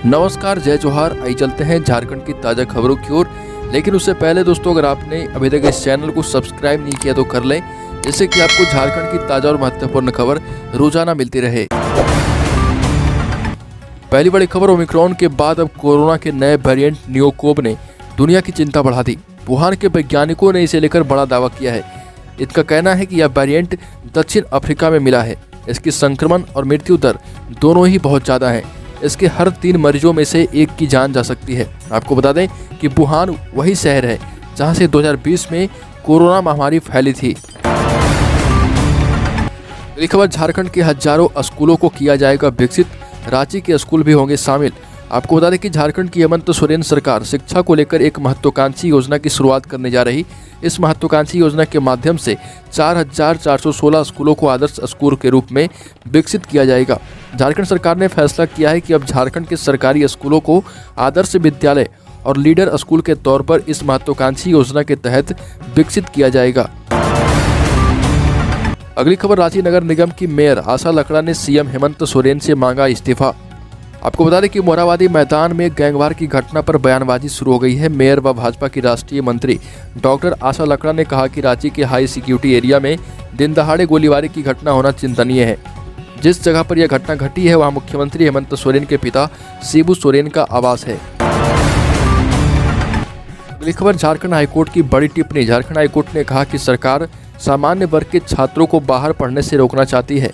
नमस्कार, जय जोहार। आई चलते हैं झारखंड की ताज़ा खबरों की ओर। लेकिन उससे पहले दोस्तों, अगर आपने अभी तक इस चैनल को सब्सक्राइब नहीं किया तो कर लें, जिससे कि आपको झारखंड की ताज़ा और महत्वपूर्ण खबर रोजाना मिलती रहे। पहली बड़ी खबर, ओमिक्रॉन के बाद अब कोरोना के नए वेरिएंट न्यूकोव ने दुनिया की चिंता बढ़ा दी। वुहान के वैज्ञानिकों ने इसे लेकर बड़ा दावा किया है। इनका कहना है कि यह वेरिएंट दक्षिण अफ्रीका में मिला है। इसकी संक्रमण और मृत्यु दर दोनों ही बहुत ज़्यादा है। इसके हर 3 मरीजों में से एक की जान जा सकती है। आपको बता दें कि वुहान वही शहर है जहां से 2020 में कोरोना महामारी फैली थी। अगली खबर, झारखंड के हजारों स्कूलों को किया जाएगा विकसित, रांची के स्कूल भी होंगे शामिल। आपको बता दें कि झारखंड की हेमंत सोरेन सरकार शिक्षा को लेकर एक महत्वाकांक्षी योजना की शुरुआत करने जा रही। इस महत्वाकांक्षी योजना के माध्यम से 4416 स्कूलों को आदर्श स्कूल के रूप में विकसित किया जाएगा। झारखंड सरकार ने फैसला किया है कि अब झारखंड के सरकारी स्कूलों को आदर्श विद्यालय और लीडर स्कूल के तौर पर इस महत्वाकांक्षी योजना के तहत विकसित किया जाएगा। अगली खबर, रांची नगर निगम की मेयर आशा लकड़ा ने सीएम हेमंत सोरेन से मांगा इस्तीफा। आपको बता दें कि मोरहाबादी मैदान में गैंगवार की घटना पर बयानबाजी शुरू हो गई है। मेयर व भाजपा की राष्ट्रीय मंत्री डॉक्टर आशा लकड़ा ने कहा कि रांची के हाई सिक्योरिटी एरिया में दिन दहाड़े गोलीबारी की घटना होना चिंतनीय है। जिस जगह पर यह घटना घटी है वहां मुख्यमंत्री हेमंत सोरेन के पिता शिबू सोरेन का आवास है। अगली खबर, झारखंड हाईकोर्ट की बड़ी टिप्पणी। झारखंड हाईकोर्ट ने कहा कि सरकार सामान्य वर्ग के छात्रों को बाहर पढ़ने से रोकना चाहती है।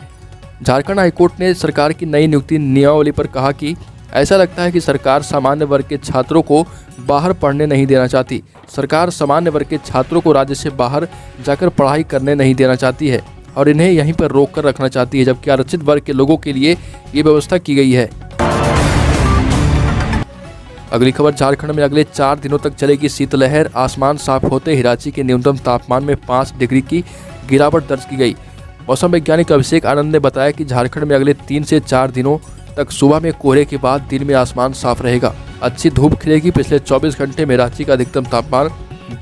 झारखंड हाईकोर्ट ने सरकार की नई नियुक्ति नियमावली पर कहा कि ऐसा लगता है कि सरकार सामान्य वर्ग के छात्रों को बाहर पढ़ने नहीं देना चाहती। सरकार सामान्य वर्ग के छात्रों को राज्य से बाहर जाकर पढ़ाई करने नहीं देना चाहती है और इन्हें यहीं पर रोक कर रखना चाहती है, जबकि आरक्षित वर्ग के लोगों के लिए ये व्यवस्था की गई है। अगली खबर, झारखंड में अगले 4 दिनों तक चलेगी शीतलहर। आसमान साफ होते ही रांची के न्यूनतम तापमान में 5 डिग्री की गिरावट दर्ज की गई। मौसम वैज्ञानिक अभिषेक आनंद ने बताया कि झारखंड में अगले 3 से 4 दिनों तक सुबह में कोहरे के बाद दिन में आसमान साफ रहेगा। अच्छी धूप खिलेगी। पिछले 24 घंटे में रांची का अधिकतम तापमान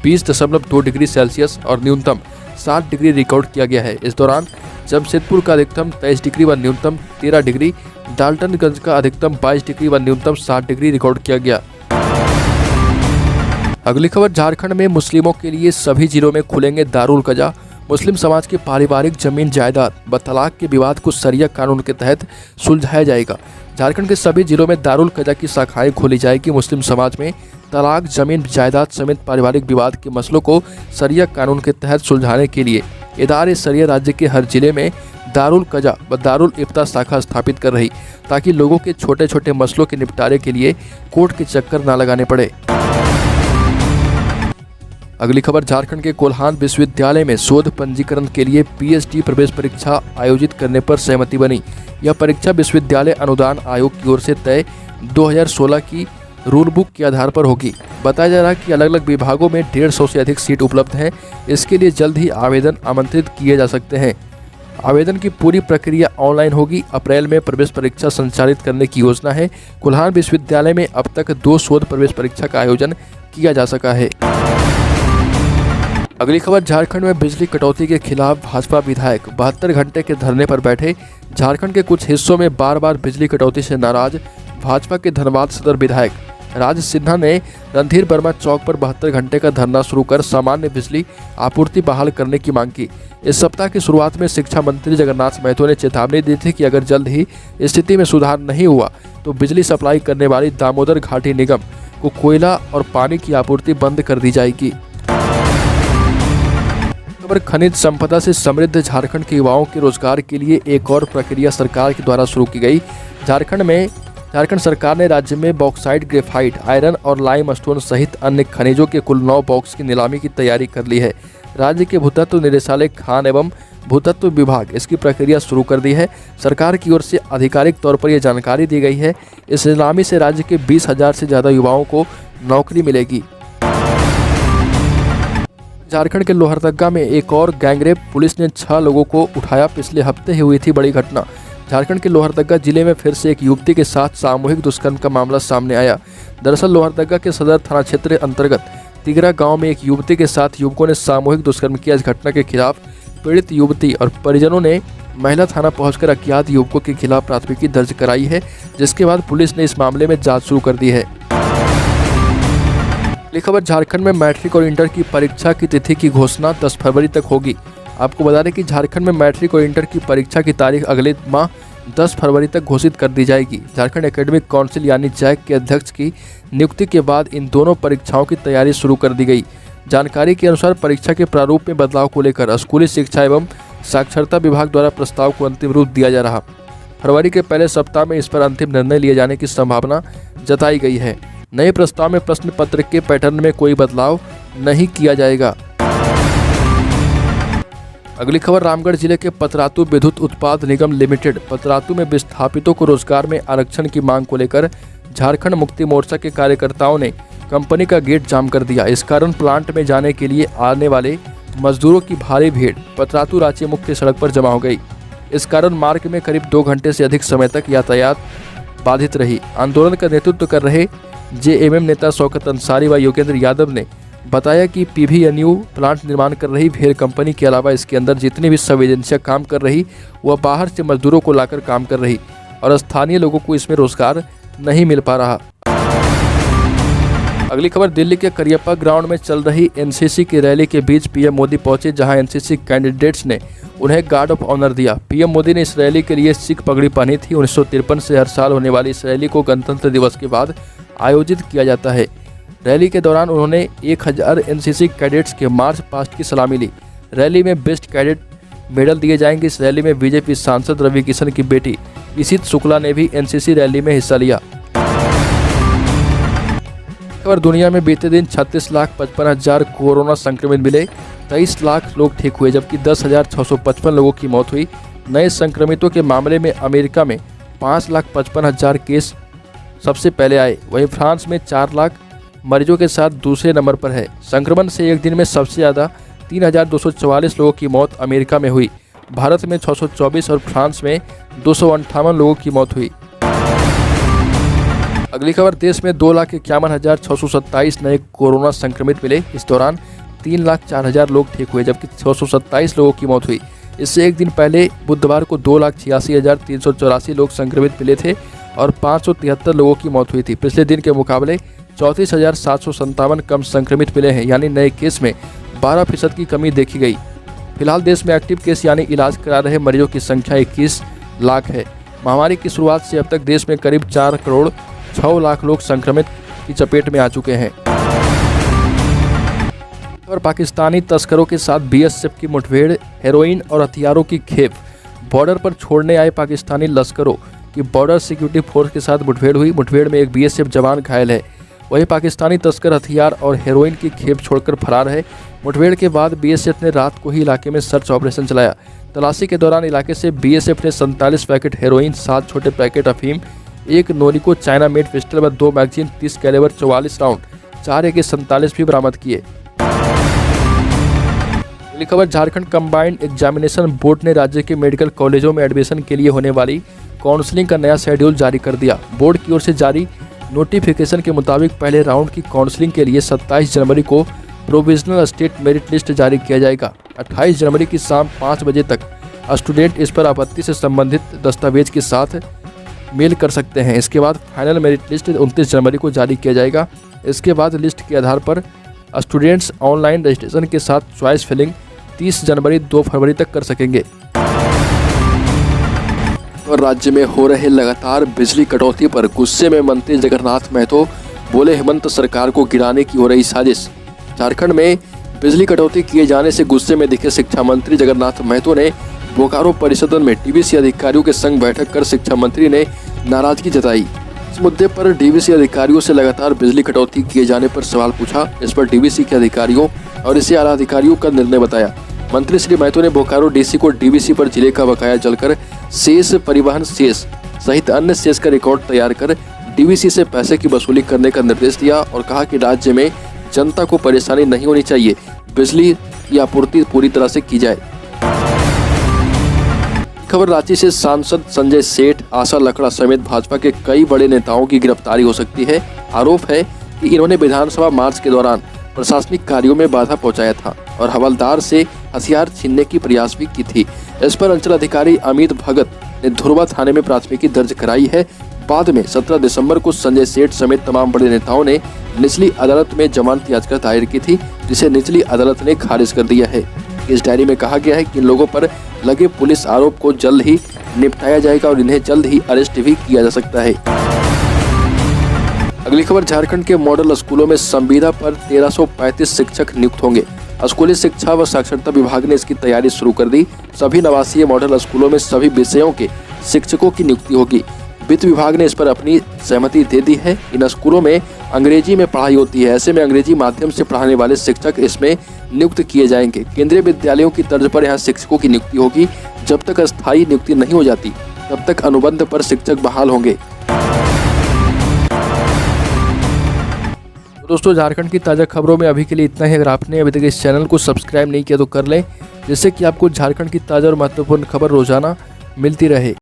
20.2 डिग्री सेल्सियस और न्यूनतम 7 डिग्री रिकॉर्ड किया गया है। इस दौरान जमशेदपुर का अधिकतम 23 डिग्री व न्यूनतम 13 डिग्री, डाल्टनगंज का अधिकतम 22 डिग्री व न्यूनतम 7 डिग्री रिकॉर्ड किया गया। अगली खबर, झारखंड में मुस्लिमों के लिए सभी जिलों में खुलेंगे दारुल कजा। मुस्लिम समाज के पारिवारिक जमीन जायदाद व तलाक के विवाद को शरिया कानून के तहत सुलझाया जाएगा। झारखंड के सभी जिलों में दारुल कजा की शाखाएं खोली जाएगी। मुस्लिम समाज में तलाक, जमीन जायदाद समेत पारिवारिक विवाद के मसलों को शरिया कानून के तहत सुलझाने के लिए इदारे शरिया राज्य के हर जिले में दारुल कजा व दारुल इफ्ता शाखा स्थापित कर रही, ताकि लोगों के छोटे छोटे मसलों के निपटारे के लिए कोर्ट के चक्कर न लगाने पड़े। अगली खबर, झारखंड के कोल्हान विश्वविद्यालय में शोध पंजीकरण के लिए पीएचडी प्रवेश परीक्षा आयोजित करने पर सहमति बनी। यह परीक्षा विश्वविद्यालय अनुदान आयोग की ओर से तय 2016 की रूल बुक के आधार पर होगी। बताया जा रहा है कि अलग अलग विभागों में 150 से अधिक सीट उपलब्ध हैं। इसके लिए जल्द ही आवेदन आमंत्रित किए जा सकते हैं। आवेदन की पूरी प्रक्रिया ऑनलाइन होगी। अप्रैल में प्रवेश परीक्षा संचालित करने की योजना है। कोल्हान विश्वविद्यालय में अब तक 2 शोध प्रवेश परीक्षा का आयोजन किया जा सका है। अगली खबर, झारखंड में बिजली कटौती के खिलाफ भाजपा विधायक 72 घंटे के धरने पर बैठे। झारखंड के कुछ हिस्सों में बार बार बिजली कटौती से नाराज भाजपा के धनबाद सदर विधायक राज सिन्हा ने रणधीर वर्मा चौक पर 72 घंटे का धरना शुरू कर सामान्य बिजली आपूर्ति बहाल करने की मांग की। इस सप्ताह की शुरुआत में शिक्षा मंत्री जगन्नाथ महतो ने चेतावनी दी थी कि अगर जल्द ही स्थिति में सुधार नहीं हुआ तो बिजली सप्लाई करने वाली दामोदर घाटी निगम को कोयला और पानी की आपूर्ति बंद कर दी जाएगी। खनिज संपदा से समृद्ध झारखंड के युवाओं के रोजगार के लिए एक और प्रक्रिया सरकार के द्वारा शुरू की गई। झारखंड सरकार ने राज्य में बॉक्साइट, ग्रेफाइट, आयरन और लाइम स्टोन सहित अन्य खनिजों के कुल 9 बॉक्स की नीलामी की तैयारी कर ली है। राज्य के भूतत्व निदेशालय, खान एवं भूतत्व विभाग इसकी प्रक्रिया शुरू कर दी है। सरकार की ओर से आधिकारिक तौर पर यह जानकारी दी गई है। इस नीलामी से राज्य के 20,000 से ज़्यादा युवाओं को नौकरी मिलेगी। झारखंड के लोहरदगा में एक और गैंगरेप, पुलिस ने 6 लोगों को उठाया। पिछले हफ्ते ही हुई थी बड़ी घटना। झारखंड के लोहरदगा जिले में फिर से एक युवती के साथ सामूहिक दुष्कर्म का मामला सामने आया। दरअसल लोहरदगा के सदर थाना क्षेत्र अंतर्गत तिगरा गांव में एक युवती के साथ युवकों ने सामूहिक दुष्कर्म किया। इस घटना के खिलाफ पीड़ित युवती और परिजनों ने महिला थाना पहुंचकर अज्ञात युवकों के खिलाफ प्राथमिकी दर्ज कराई है, जिसके बाद पुलिस ने इस मामले में जांच शुरू कर दी है। अगली खबर, झारखंड में मैट्रिक और इंटर की परीक्षा की तिथि की घोषणा 10 फरवरी तक होगी। आपको बता दें कि झारखंड में मैट्रिक और इंटर की परीक्षा की तारीख अगले माह 10 फरवरी तक घोषित कर दी जाएगी। झारखंड एकेडमिक काउंसिल यानी जैक के अध्यक्ष की नियुक्ति के बाद इन दोनों परीक्षाओं की तैयारी शुरू कर दी गई। जानकारी के अनुसार परीक्षा के प्रारूप में बदलाव को लेकर स्कूली शिक्षा एवं साक्षरता विभाग द्वारा प्रस्ताव को अंतिम रूप दिया जा रहा। फरवरी के पहले सप्ताह में इस पर अंतिम निर्णय लिए जाने की संभावना जताई गई है। नए प्रस्ताव में प्रश्न पत्र के पैटर्न में कोई बदलाव नहीं किया जाएगा। अगली खबर, रामगढ़ जिले के पतरातू विद्युत उत्पाद निगम लिमिटेड पतरातू में विस्थापितों को रोजगार में आरक्षण की मांग को लेकर झारखंड मुक्ति मोर्चा के कार्यकर्ताओं ने कंपनी का गेट जाम कर दिया। इस कारण प्लांट में जाने के लिए आने वाले मजदूरों की भारी भीड़ पतरातू रांची मुख्य सड़क पर जमा हो गई। इस कारण मार्ग में करीब 2 घंटे से अधिक समय तक यातायात बाधित रही। आंदोलन का नेतृत्व कर रहे जेएमएम नेता शौकत अंसारी व योगेंद्र यादव ने बताया कि पीवीएनयू प्लांट निर्माण कर रही भेल कंपनी के अलावा इसके अंदर जितनी भी सब एजेंसियां काम कर रही वह बाहर से मजदूरों को लाकर काम कर रही और स्थानीय लोगों को इसमें रोजगार नहीं मिल पा रहा। अगली खबर, दिल्ली के करियप्पा ग्राउंड में चल रही एनसीसी की रैली के बीच पीएम मोदी पहुंचे, जहां एनसीसी कैंडिडेट्स ने उन्हें गार्ड ऑफ ऑनर दिया। पीएम मोदी ने इस रैली के लिए सिख पगड़ी पहनी थी। 1953 से हर साल होने वाली इस रैली को गणतंत्र दिवस के बाद आयोजित किया जाता है। रैली के दौरान उन्होंने 1000 एनसीसी कैडेट्स के मार्च पास्ट की सलामी ली। रैली में बेस्ट कैडेट मेडल दिए जाएंगे। इस रैली में बीजेपी सांसद रवि किशन की बेटी इशित शुक्ला ने भी एनसीसी रैली में हिस्सा लिया। और दुनिया में बीते दिन 36,55,000 कोरोना संक्रमित मिले, 23 लाख लोग ठीक हुए, जबकि 10,655 लोगों की मौत हुई। नए संक्रमितों के मामले में अमेरिका में 5,55,000 केस सबसे पहले आए। वहीं फ्रांस में 4 लाख मरीजों के साथ दूसरे नंबर पर है। संक्रमण से एक दिन में सबसे ज़्यादा 3,244 लोगों की मौत अमेरिका में हुई। भारत में 624 और फ्रांस में 258 लोगों की मौत हुई। अगली खबर, देश में 2,51,627 नए कोरोना संक्रमित मिले। इस दौरान 3,04,000 लोग ठीक हुए, जबकि 627 लोगों की मौत हुई। इससे एक दिन पहले बुधवार को 2,86,384 लोग संक्रमित मिले थे और 573 लोगों की मौत हुई थी। पिछले दिन के मुकाबले 34,757 कम संक्रमित मिले हैं, यानी नए केस में 12% की कमी देखी गई। फिलहाल देश में एक्टिव केस यानी इलाज करा रहे मरीजों की संख्या 21 लाख है। महामारी की शुरुआत से अब तक देश में करीब 4 करोड़ 6 लाख लोग संक्रमित की चपेट में आ चुके हैं। और पाकिस्तानी तस्करों के साथ बीएसएफ की मुठभेड़, हेरोइन और हथियारों की खेप। बॉर्डर पर छोड़ने आए पाकिस्तानी लश्करों की बॉर्डर सिक्योरिटी फोर्स के साथ मुठभेड़ हुई। मुठभेड़ में एक बीएसएफ जवान घायल है। वहीं पाकिस्तानी तस्कर हथियार और हेरोइन की खेप छोड़कर फरार है। मुठभेड़ के बाद बीएसएफ ने रात को ही इलाके में सर्च ऑपरेशन चलाया। तलाशी के दौरान इलाके से बीएसएफ ने 47 पैकेट हेरोइन, 7 छोटे पैकेट अफीम, 1 नोरिको चाइना मेड पिस्टल व 2 मैगजीन 30 कैलिबर 44 राउंड, 4 AK-47 भी बरामद किए। अगली खबर, झारखंड कंबाइंड एग्जामिनेशन बोर्ड ने राज्य के मेडिकल कॉलेजों में एडमिशन के लिए होने वाली काउंसलिंग का नया शेड्यूल जारी कर दिया। बोर्ड की ओर से जारी नोटिफिकेशन के मुताबिक पहले राउंड की काउंसलिंग के लिए 27 जनवरी को प्रोविजनल स्टेट मेरिट लिस्ट जारी किया जाएगा। 28 जनवरी की शाम 5 बजे तक स्टूडेंट इस पर आपत्ति से संबंधित दस्तावेज के साथ मेल कर सकते हैं। इसके बाद फाइनल मेरिट लिस्ट 29 जनवरी को जारी किया जाएगा। इसके बाद लिस्ट के आधार पर स्टूडेंट्स ऑनलाइन रजिस्ट्रेशन के साथ चॉइस फिलिंग 30 जनवरी 2 फरवरी तक कर सकेंगे। और राज्य में हो रहे लगातार बिजली कटौती पर गुस्से में मंत्री जगन्नाथ महतो बोले, हेमंत सरकार को गिराने की हो रही साजिश। झारखंड में बिजली कटौती किए जाने से गुस्से में दिखे शिक्षा मंत्री जगन्नाथ महतो ने बोकारो परिसदन में डीवीसी अधिकारियों के संग बैठक कर शिक्षा मंत्री ने नाराजगी जताई। इस मुद्दे पर डीवीसी अधिकारियों से लगातार बिजली कटौती किए जाने पर सवाल पूछा। इस पर डीवीसी के अधिकारियों और इसे आला अधिकारियों का निर्णय बताया। मंत्री श्री महतो ने बोकारो डीसी को डीवीसी पर जिले का बकाया जलकर शेष, परिवहन शेष सहित अन्य शेष का रिकॉर्ड तैयार कर डीवीसी से पैसे की वसूली करने का निर्देश दिया और कहा कि राज्य में जनता को परेशानी नहीं होनी चाहिए, बिजली की आपूर्ति पूरी तरह से की जाए। खबर, रांची से सांसद संजय सेठ, आशा लकड़ा समेत भाजपा के कई बड़े नेताओं की गिरफ्तारी हो सकती है। आरोप है कि इन्होंने विधानसभा मार्च के दौरान प्रशासनिक कार्यों में बाधा पहुंचाया था और हवलदार से हथियार छीनने की प्रयास भी की थी। इस पर अंचल अधिकारी अमित भगत ने धुर्वा थाने में प्राथमिकी दर्ज कराई है। बाद में 17 दिसंबर को संजय सेठ समेत तमाम बड़े नेताओं ने निचली अदालत में जमानत याचिका दायर की थी, जिसे निचली अदालत ने खारिज कर दिया है। इस डायरी में कहा गया है कि इन लोगों पर लगे पुलिस आरोप को जल्द ही निपटाया जाएगा और इन्हें जल्द ही अरेस्ट भी किया जा सकता है। अगली खबर, झारखंड के मॉडल स्कूलों में संविदा पर 1335 शिक्षक नियुक्त होंगे। स्कूली शिक्षा व साक्षरता विभाग ने इसकी तैयारी शुरू कर दी। सभी नवासीय मॉडल स्कूलों में सभी विषयों के शिक्षकों की नियुक्ति होगी। वित्त विभाग ने इस पर अपनी सहमति दे दी है। इन स्कूलों में अंग्रेजी में पढ़ाई होती है, ऐसे में अंग्रेजी माध्यम से पढ़ाने वाले शिक्षक इसमें नियुक्त किए जाएंगे। केंद्रीय विद्यालयों की तर्ज पर यहाँ शिक्षकों की नियुक्ति होगी। जब तक अस्थायी नियुक्ति नहीं हो जाती तब तक अनुबंध पर शिक्षक बहाल होंगे। दोस्तों, झारखंड की ताज़ा खबरों में अभी के लिए इतना ही। अगर आपने अभी तक इस चैनल को सब्सक्राइब नहीं किया तो कर लें, जिससे कि आपको झारखंड की ताज़ा और महत्वपूर्ण खबर रोजाना मिलती रहे।